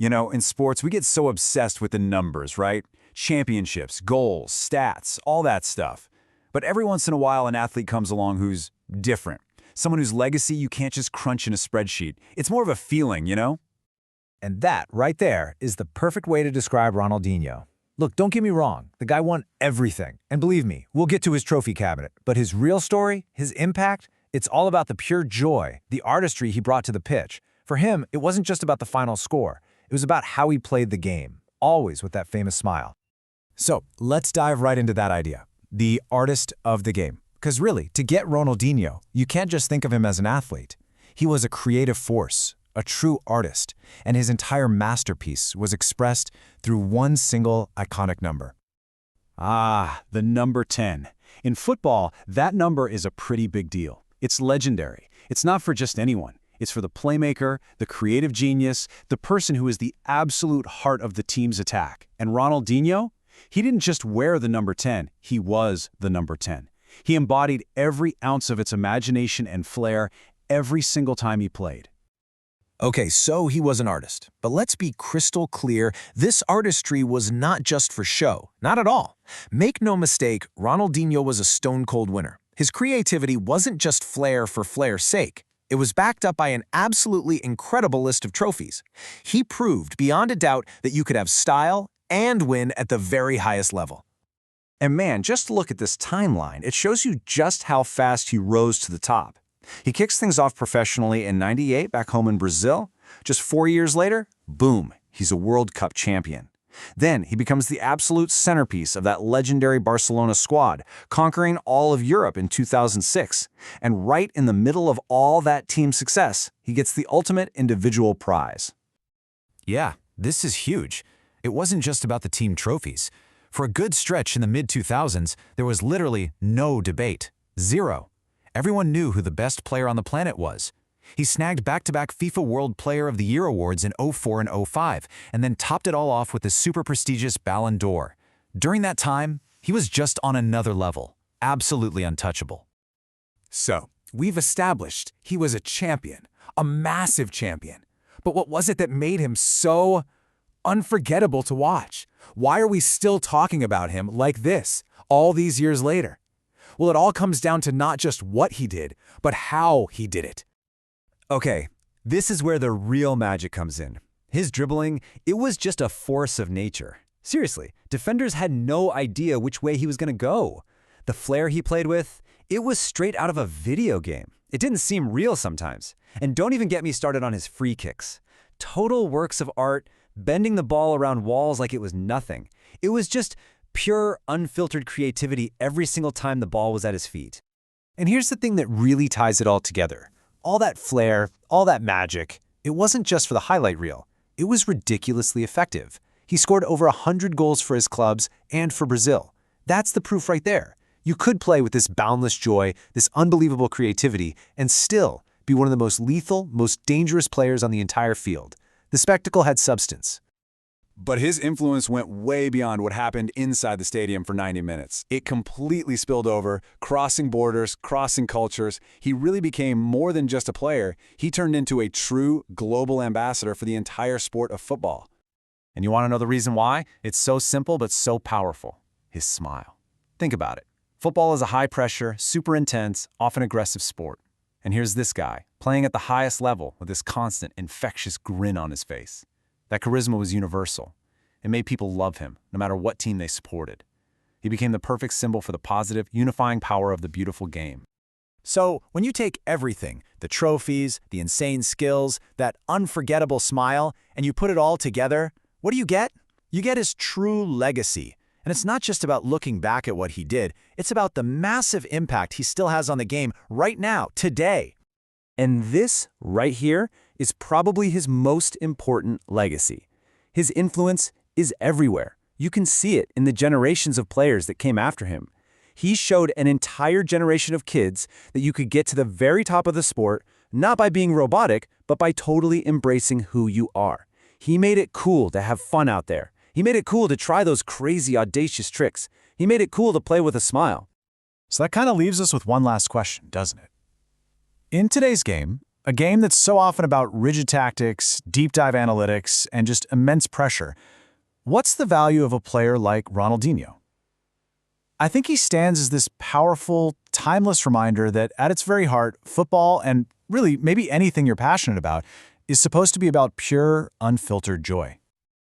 You know, in sports, we get so obsessed with the numbers, right? Championships, goals, stats, all that stuff. But every once in a while, an athlete comes along who's different. Someone whose legacy you can't just crunch in a spreadsheet. It's more of a feeling, you know? And that, right there, is the perfect way to describe Ronaldinho. Look, don't get me wrong, the guy won everything. And believe me, we'll get to his trophy cabinet. But his real story, his impact, it's all about the pure joy, the artistry he brought to the pitch. For him, it wasn't just about the final score. It was about how he played the game, always with that famous smile. So let's dive right into that idea, the artist of the game. Because really, to get Ronaldinho, you can't just think of him as an athlete. He was a creative force, a true artist, and his entire masterpiece was expressed through one single iconic number. Ah, the number 10. In football, that number is a pretty big deal. It's legendary. It's not for just anyone. It's for the playmaker, the creative genius, the person who is the absolute heart of the team's attack. And Ronaldinho? He didn't just wear the number 10, he was the number 10. He embodied every ounce of its imagination and flair every single time he played. Okay, so he was an artist. But let's be crystal clear, this artistry was not just for show. Not at all. Make no mistake, Ronaldinho was a stone-cold winner. His creativity wasn't just flair for flair's sake. It was backed up by an absolutely incredible list of trophies. He proved beyond a doubt that you could have style and win at the very highest level. And man, just look at this timeline. It shows you just how fast he rose to the top. He kicks things off professionally in '98 back home in Brazil. Just 4 years later, boom, he's a World Cup champion. Then he becomes the absolute centerpiece of that legendary Barcelona squad, conquering all of Europe in 2006. And right in the middle of all that team success, he gets the ultimate individual prize. Yeah, this is huge. It wasn't just about the team trophies. For a good stretch in the mid-2000s, there was literally no debate. Zero. Everyone knew who the best player on the planet was. He snagged back-to-back FIFA World Player of the Year awards in '04 and '05, and then topped it all off with the super prestigious Ballon d'Or. During that time, he was just on another level, absolutely untouchable. So, we've established he was a champion, a massive champion. But what was it that made him so unforgettable to watch? Why are we still talking about him like this, all these years later? Well, it all comes down to not just what he did, but how he did it. Okay, this is where the real magic comes in. His dribbling, it was just a force of nature. Seriously, defenders had no idea which way he was going to go. The flair he played with, it was straight out of a video game. It didn't seem real sometimes. And don't even get me started on his free kicks. Total works of art, bending the ball around walls like it was nothing. It was just pure, unfiltered creativity every single time the ball was at his feet. And here's the thing that really ties it all together. All that flair, all that magic, it wasn't just for the highlight reel. It was ridiculously effective. He scored over 100 goals for his clubs and for Brazil. That's the proof right there. You could play with this boundless joy, this unbelievable creativity, and still be one of the most lethal, most dangerous players on the entire field. The spectacle had substance. But his influence went way beyond what happened inside the stadium for 90 minutes. It completely spilled over, crossing borders, crossing cultures. He really became more than just a player. He turned into a true global ambassador for the entire sport of football. And you want to know the reason why? It's so simple but so powerful. His smile. Think about it. Football is a high-pressure, super intense, often aggressive sport. And here's this guy, playing at the highest level with this constant, infectious grin on his face. That charisma was universal. It made people love him, no matter what team they supported. He became the perfect symbol for the positive, unifying power of the beautiful game. So, when you take everything, the trophies, the insane skills, that unforgettable smile, and you put it all together, what do you get? You get his true legacy. And it's not just about looking back at what he did, it's about the massive impact he still has on the game right now, today. And this, right here, is probably his most important legacy. His influence is everywhere. You can see it in the generations of players that came after him. He showed an entire generation of kids that you could get to the very top of the sport, not by being robotic, but by totally embracing who you are. He made it cool to have fun out there. He made it cool to try those crazy, audacious tricks. He made it cool to play with a smile. So that kind of leaves us with one last question, doesn't it? In today's game, A game that's so often about rigid tactics, deep dive analytics, and just immense pressure. What's the value of a player like Ronaldinho? I think he stands as this powerful, timeless reminder that at its very heart, football, and really maybe anything you're passionate about, is supposed to be about pure, unfiltered joy.